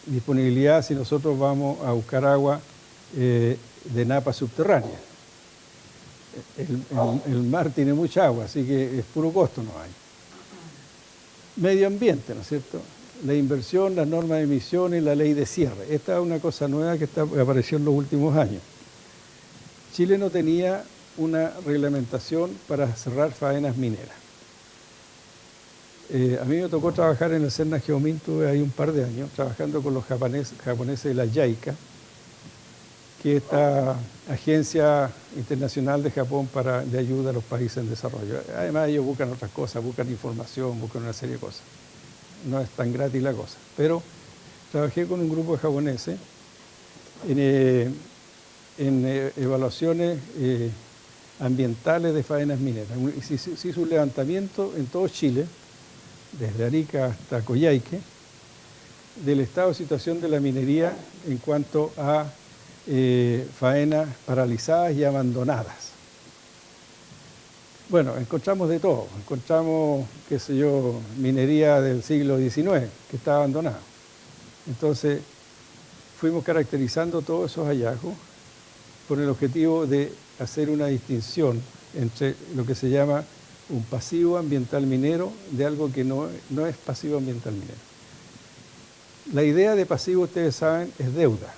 Disponibilidad si nosotros vamos a buscar agua de napas subterráneas. El mar tiene mucha agua, así que es puro costo, no hay. Medio ambiente, ¿no es cierto? La inversión, las normas de emisiones, la ley de cierre. Esta es una cosa nueva que apareció en los últimos años. Chile no tenía una reglamentación para cerrar faenas mineras. A mí me tocó trabajar en el CERNA Geomin, tuve ahí un par de años, trabajando con los japoneses de la JICA, que es esta agencia internacional de Japón de ayuda a los países en desarrollo. Además ellos buscan otras cosas, buscan información, buscan una serie de cosas. No es tan gratis la cosa. Pero trabajé con un grupo de japoneses en evaluaciones ambientales de faenas mineras. Se hizo un levantamiento en todo Chile, desde Arica hasta Coyhaique, del estado de situación de la minería en cuanto a faenas paralizadas y abandonadas. Bueno, encontramos de todo. Encontramos, qué sé yo, minería del siglo XIX que está abandonada. Entonces, fuimos caracterizando todos esos hallazgos con el objetivo de hacer una distinción entre lo que se llama un pasivo ambiental minero de algo que no es pasivo ambiental minero. La idea de pasivo, ustedes saben, es deuda.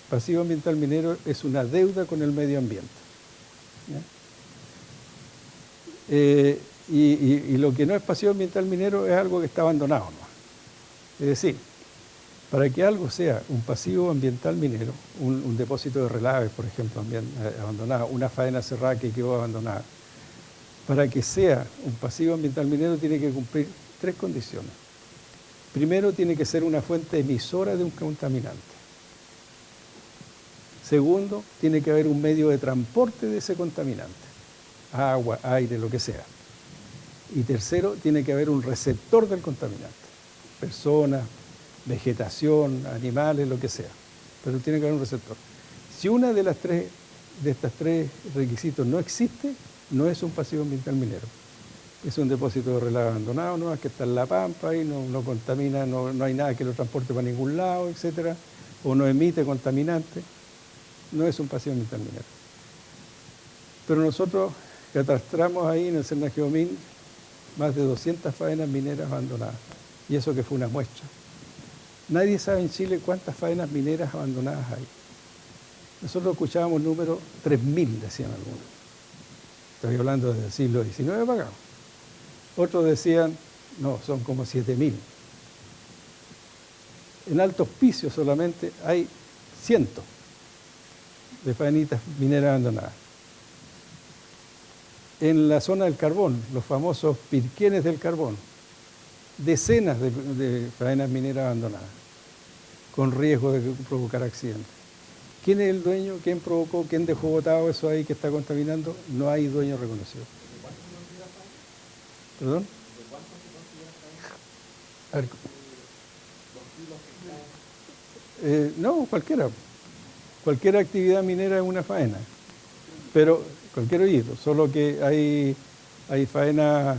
Pasivo ambiental minero es una deuda con el medio ambiente. Y lo que no es pasivo ambiental minero es algo que está abandonado, ¿no? Es decir, para que algo sea un pasivo ambiental minero, un depósito de relaves, por ejemplo, abandonado, una faena cerrada que quedó abandonada, para que sea un pasivo ambiental minero tiene que cumplir 3 condiciones. Primero, tiene que ser una fuente emisora de un contaminante. Segundo, tiene que haber un medio de transporte de ese contaminante, agua, aire, lo que sea. Y tercero, tiene que haber un receptor del contaminante, personas, vegetación, animales, lo que sea. Pero tiene que haber un receptor. Si una de estos tres requisitos no existe, no es un pasivo ambiental minero. Es un depósito de relave abandonado, no es que está en la pampa y no contamina, no hay nada que lo transporte para ningún lado, etcétera, o no emite contaminante. No es un pasivo ambiental minero. Pero nosotros catastramos ahí en el Cernajeomín más de 200 faenas mineras abandonadas. Y eso que fue una muestra. Nadie sabe en Chile cuántas faenas mineras abandonadas hay. Nosotros escuchábamos números 3.000, decían algunos. Estoy hablando desde el siglo XIX para acá. Otros decían, no, son como 7.000. En Alto Hospicio solamente hay cientos de faenitas mineras abandonadas. En la zona del carbón, los famosos pirquenes del carbón, decenas de faenas mineras abandonadas, con riesgo de provocar accidentes. ¿Quién es el dueño? ¿Quién provocó? ¿Quién dejó botado eso ahí que está contaminando? No hay dueño reconocido. ¿Perdón? A ver, no, cualquiera. Cualquier actividad minera es una faena, pero cualquier hoyito, solo que hay faenas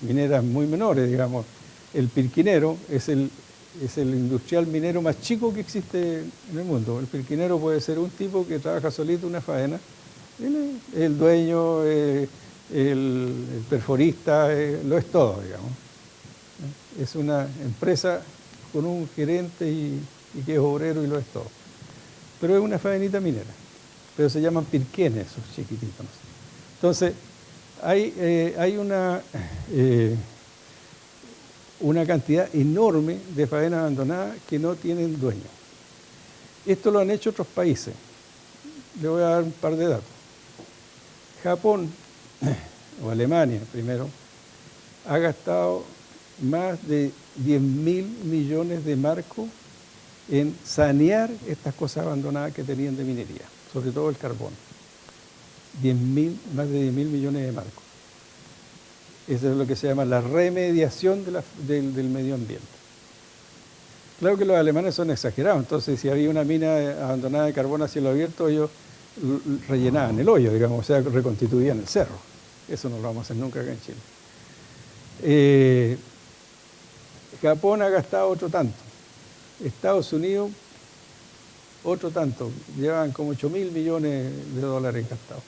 mineras muy menores, digamos. El pirquinero es el industrial minero más chico que existe en el mundo. El pirquinero puede ser un tipo que trabaja solito una faena, él es el dueño, el perforista, lo es todo, digamos. Es una empresa con un gerente y que es obrero y lo es todo. Pero es una faenita minera, pero se llaman pirquenes esos chiquititos. Entonces, hay una cantidad enorme de faenas abandonadas que no tienen dueño. Esto lo han hecho otros países. Le voy a dar un par de datos. Japón, o Alemania primero, ha gastado más de 10.000 millones de marcos en sanear estas cosas abandonadas que tenían de minería, sobre todo el carbón. Más de 10.000 millones de marcos. Eso es lo que se llama la remediación del medio ambiente. Claro que los alemanes son exagerados, entonces si había una mina abandonada de carbón a cielo abierto, ellos rellenaban el hoyo, digamos, o sea, reconstituían el cerro. Eso no lo vamos a hacer nunca acá en Chile. Japón ha gastado otro tanto. Estados Unidos, otro tanto. Llevan como 8.000 millones de dólares gastados.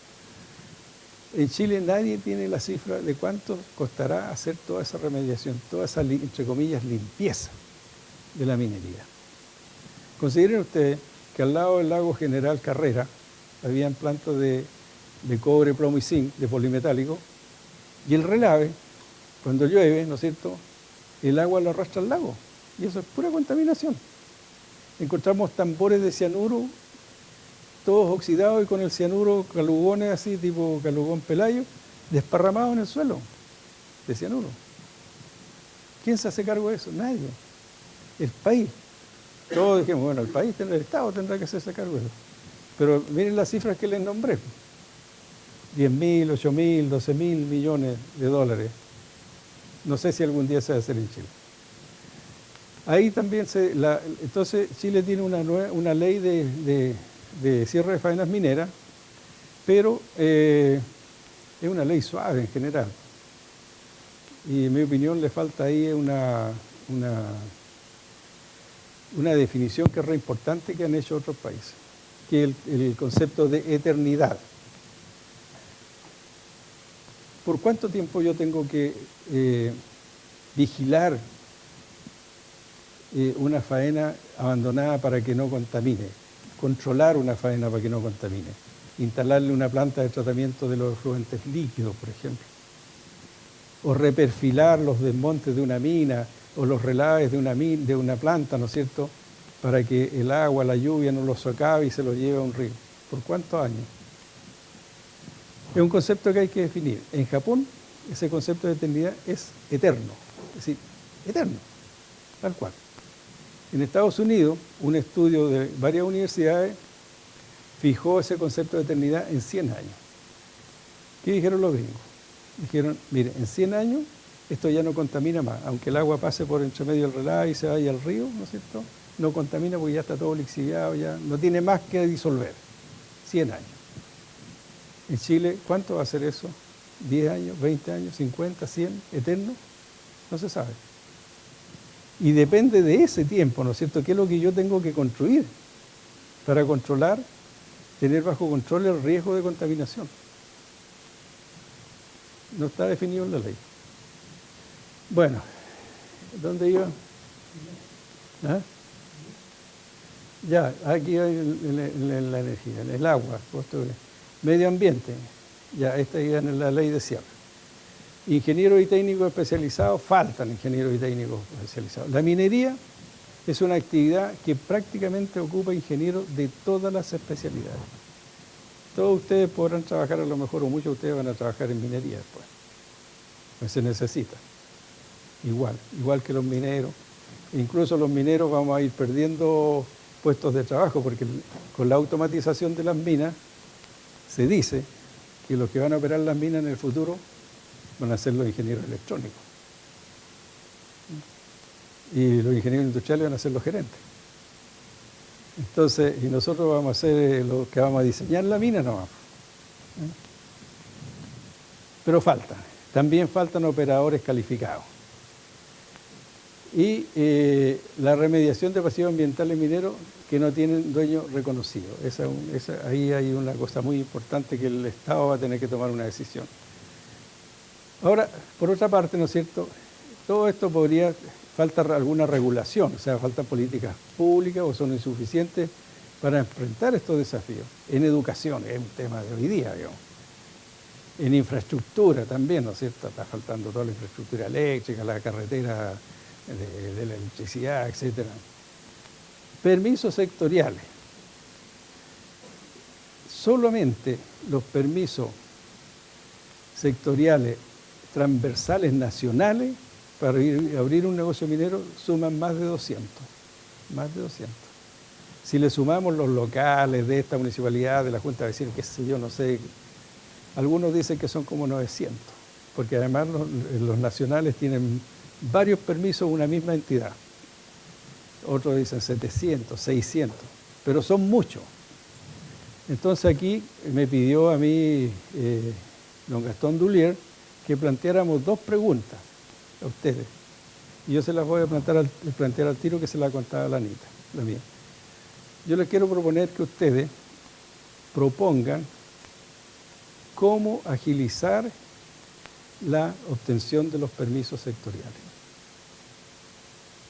En Chile nadie tiene la cifra de cuánto costará hacer toda esa remediación, toda esa, entre comillas, limpieza de la minería. Consideren ustedes que al lado del lago General Carrera habían plantas de cobre, plomo y zinc, de polimetálico, y el relave, cuando llueve, ¿no es cierto?, el agua lo arrastra al lago, y eso es pura contaminación. Encontramos tambores de cianuro, todos oxidados y con el cianuro, calugones así, tipo calugón pelayo, desparramados en el suelo, de cianuro. ¿Quién se hace cargo de eso? Nadie. El país. Todos dijimos, bueno, el Estado tendrá que hacerse cargo de eso. Pero miren las cifras que les nombré. 10.000, 8.000, 12.000 millones de dólares. No sé si algún día se va a hacer en Chile. Ahí también entonces Chile tiene una ley de cierre de faenas mineras, pero es una ley suave en general. Y en mi opinión le falta ahí una definición que es re importante que han hecho otros países, que es el concepto de eternidad. ¿Por cuánto tiempo yo tengo que vigilar una faena abandonada para que no contamine? Controlar una faena para que no contamine. Instalarle una planta de tratamiento de los efluentes líquidos, por ejemplo. O reperfilar los desmontes de una mina o los relaves de una planta, ¿no es cierto?, para que el agua, la lluvia no los socave y se los lleve a un río. ¿Por cuántos años? Es un concepto que hay que definir. En Japón, ese concepto de eternidad es eterno, es decir, eterno. tal cual. En Estados Unidos, un estudio de varias universidades fijó ese concepto de eternidad en 100 años. ¿Qué dijeron los gringos? Dijeron, mire, en 100 años esto ya no contamina más, aunque el agua pase por entre medio del relaves y se vaya al río, ¿no es cierto? No contamina porque ya está todo lixiviado, ya no tiene más que disolver. 100 años. En Chile, ¿cuánto va a ser eso? ¿10 años, 20 años, 50, 100, eterno? No se sabe. Y depende de ese tiempo, ¿no es cierto?, qué es lo que yo tengo que construir para controlar, tener bajo control el riesgo de contaminación. No está definido en la ley. Bueno, ¿dónde iba? ¿Ah? Ya, aquí en la energía, en el agua, medio ambiente, ya, esta iba en la ley de cierre. Ingenieros y técnicos especializados, faltan ingenieros y técnicos especializados. La minería es una actividad que prácticamente ocupa ingenieros de todas las especialidades. Todos ustedes podrán trabajar, a lo mejor, o muchos de ustedes van a trabajar en minería después. Pues se necesita. Igual que los mineros. Incluso los mineros vamos a ir perdiendo puestos de trabajo, porque con la automatización de las minas se dice que los que van a operar las minas en el futuro van a ser los ingenieros electrónicos. Y los ingenieros industriales van a ser los gerentes. Entonces, y nosotros vamos a ser los que vamos a diseñar la mina nomás. Pero también faltan operadores calificados. Y la remediación de pasivos ambientales mineros que no tienen dueño reconocido. Ahí hay una cosa muy importante que el Estado va a tener que tomar una decisión. Ahora, por otra parte, ¿no es cierto?, todo esto falta alguna regulación, o sea, faltan políticas públicas o son insuficientes para enfrentar estos desafíos. En educación, es un tema de hoy día, digamos. En infraestructura también, ¿no es cierto?, está faltando toda la infraestructura eléctrica, la carretera de la electricidad, etc. Permisos sectoriales. Solamente los permisos sectoriales transversales nacionales para abrir un negocio minero suman más de 200. Más de 200. Si le sumamos los locales de esta municipalidad, de la Junta de Vecinos, qué sé yo, no sé, algunos dicen que son como 900, porque además los nacionales tienen varios permisos una misma entidad. Otros dicen 700, 600, pero son muchos. Entonces aquí me pidió a mí don Gastón Dulier que planteáramos 2 preguntas a ustedes. Y yo se las voy a plantear al tiro, que se la contaba la Anita, la mía. Yo les quiero proponer que ustedes propongan cómo agilizar la obtención de los permisos sectoriales.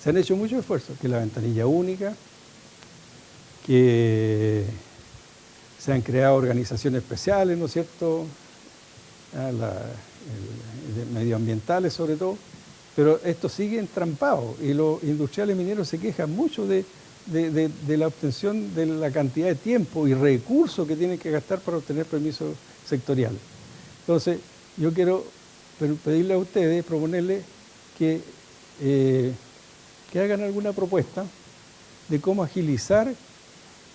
Se han hecho muchos esfuerzos, que la ventanilla única, que se han creado organizaciones especiales, ¿no es cierto?, medioambientales sobre todo, pero esto sigue entrampado y los industriales mineros se quejan mucho de la obtención de la cantidad de tiempo y recursos que tienen que gastar para obtener permisos sectoriales. Entonces, yo quiero pedirle a ustedes, proponerles que hagan alguna propuesta de cómo agilizar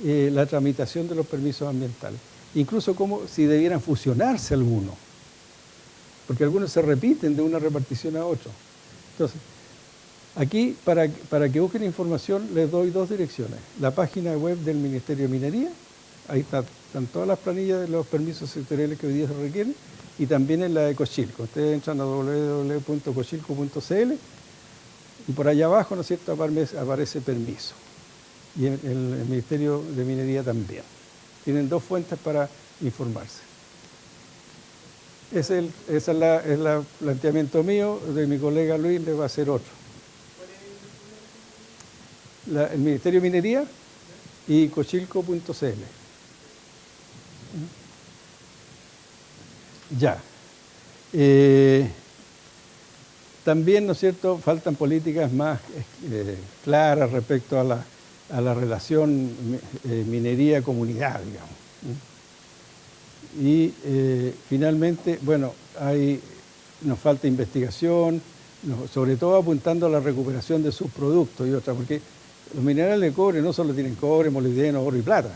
la tramitación de los permisos ambientales. Incluso si debieran fusionarse algunos, porque algunos se repiten de una repartición a otra. Entonces, aquí, para que busquen información, les doy 2 direcciones. La página web del Ministerio de Minería, ahí están todas las planillas de los permisos sectoriales que hoy día se requieren, y también en la de Cochilco. Ustedes entran a www.cochilco.cl y por allá abajo, ¿no es cierto?, aparece permiso. Y en el Ministerio de Minería también. Tienen 2 fuentes para informarse. Ese es el planteamiento mío, de mi colega Luis le va a hacer otro. El Ministerio de Minería y cochilco.cl. Ya. También, ¿no es cierto?, faltan políticas más claras respecto a la relación minería-comunidad, digamos. Y finalmente, bueno, nos falta investigación, no, sobre todo apuntando a la recuperación de sus productos y otras, porque los minerales de cobre no solo tienen cobre, molibdeno, oro y plata,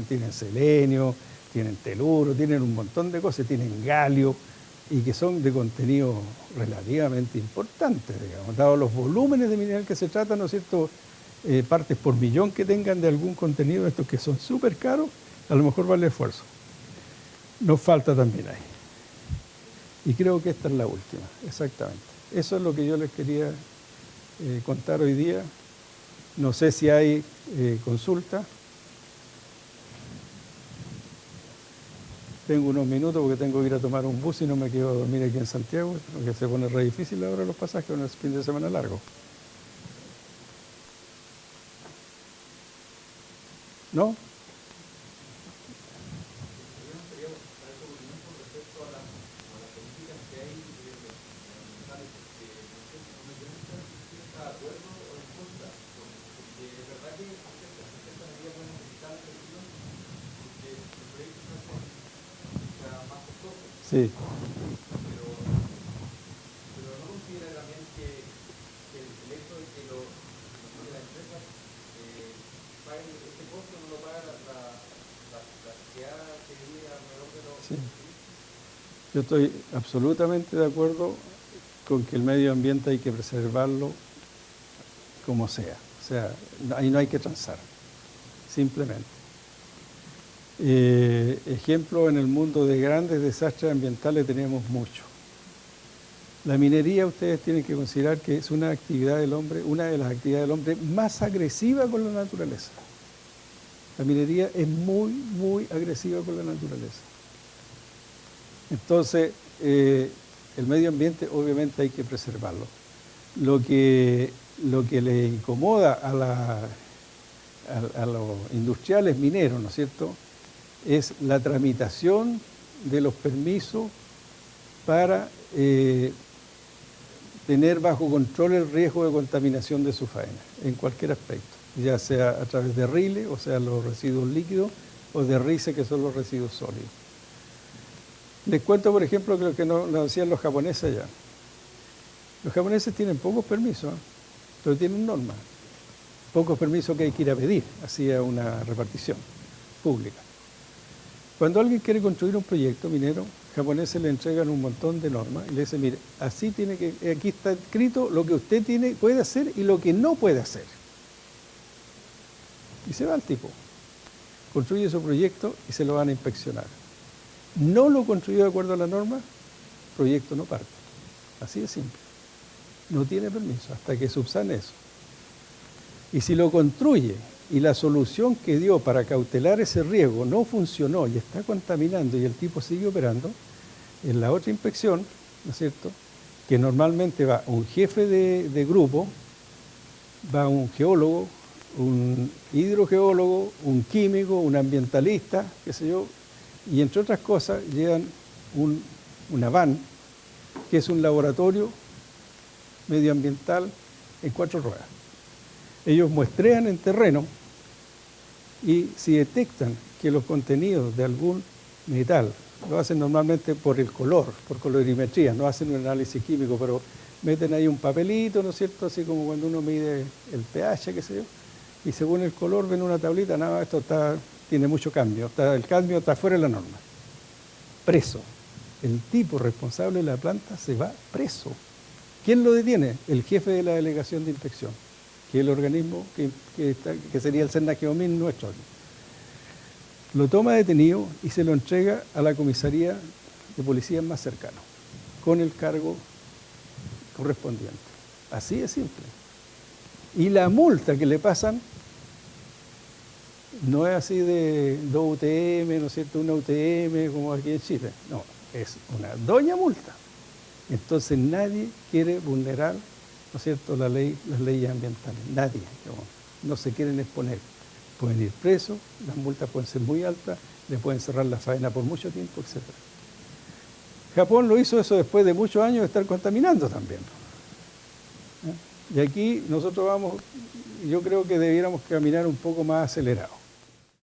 tienen selenio, tienen teluro, tienen un montón de cosas, tienen galio, y que son de contenido relativamente importante, digamos, dado los volúmenes de mineral que se tratan, ¿no es cierto?, partes por millón que tengan de algún contenido de estos que son súper caros, a lo mejor vale el esfuerzo. Nos falta también ahí. Y creo que esta es la última, exactamente. Eso es lo que yo les quería contar hoy día. No sé si hay consulta. Tengo unos minutos porque tengo que ir a tomar un bus y no me quedo a dormir aquí en Santiago, porque se pone re difícil ahora los pasajes, en el fin de semana largo. ¿No? Sí. Sí. Yo estoy absolutamente de acuerdo con que el medio ambiente hay que preservarlo como sea. O sea, ahí no hay que transar, simplemente. Ejemplo, en el mundo de grandes desastres ambientales tenemos mucho. La minería, ustedes tienen que considerar que es una actividad del hombre, una de las actividades del hombre más agresiva con la naturaleza. La minería es muy, muy agresiva con la naturaleza. Entonces, el medio ambiente obviamente hay que preservarlo. Lo que le incomoda a los industriales mineros, ¿no es cierto?, es la tramitación de los permisos para tener bajo control el riesgo de contaminación de su faena, en cualquier aspecto, ya sea a través de riles, o sea, los residuos líquidos, o de rice, que son los residuos sólidos. Les cuento, por ejemplo, que lo que nos decían los japoneses allá. Los japoneses tienen pocos permisos, pero tienen normas. Pocos permisos que hay que ir a pedir, hacia una repartición pública. Cuando alguien quiere construir un proyecto minero, japoneses le entregan un montón de normas y le dicen, mire, así tiene que, aquí está escrito lo que usted puede hacer y lo que no puede hacer. Y se va el tipo, construye su proyecto y se lo van a inspeccionar. No lo construyó de acuerdo a la norma, el proyecto no parte. Así de simple. No tiene permiso hasta que subsane eso. Y si lo construye y la solución que dio para cautelar ese riesgo no funcionó y está contaminando y el tipo sigue operando, en la otra inspección, ¿no es cierto?, que normalmente va un jefe de grupo, va un geólogo, un hidrogeólogo, un químico, un ambientalista, qué sé yo, y entre otras cosas llevan una van, que es un laboratorio medioambiental en 4 ruedas. Ellos muestrean en terreno y si detectan que los contenidos de algún metal, lo hacen normalmente por el color, por colorimetría, no hacen un análisis químico, pero meten ahí un papelito, ¿no es cierto?, así como cuando uno mide el pH, qué sé yo, y según el color ven una tablita, nada, esto tiene mucho cambio, el cadmio está fuera de la norma. Preso. El tipo responsable de la planta se va preso. ¿Quién lo detiene? El jefe de la delegación de inspección, que es el organismo que sería el Sennageomin nuestro. Lo toma detenido y se lo entrega a la comisaría de policía más cercana, con el cargo correspondiente. Así de simple. Y la multa que le pasan no es así de 2 UTM, ¿no es cierto?, una UTM como aquí en Chile. No, es una doña multa. Entonces nadie quiere vulnerar, ¿no es cierto?, las leyes ambientales. Nadie. No se quieren exponer. Pueden ir presos, las multas pueden ser muy altas, le pueden cerrar la faena por mucho tiempo, etc. Japón lo hizo eso después de muchos años de estar contaminando también. Y aquí nosotros yo creo que debiéramos caminar un poco más acelerado.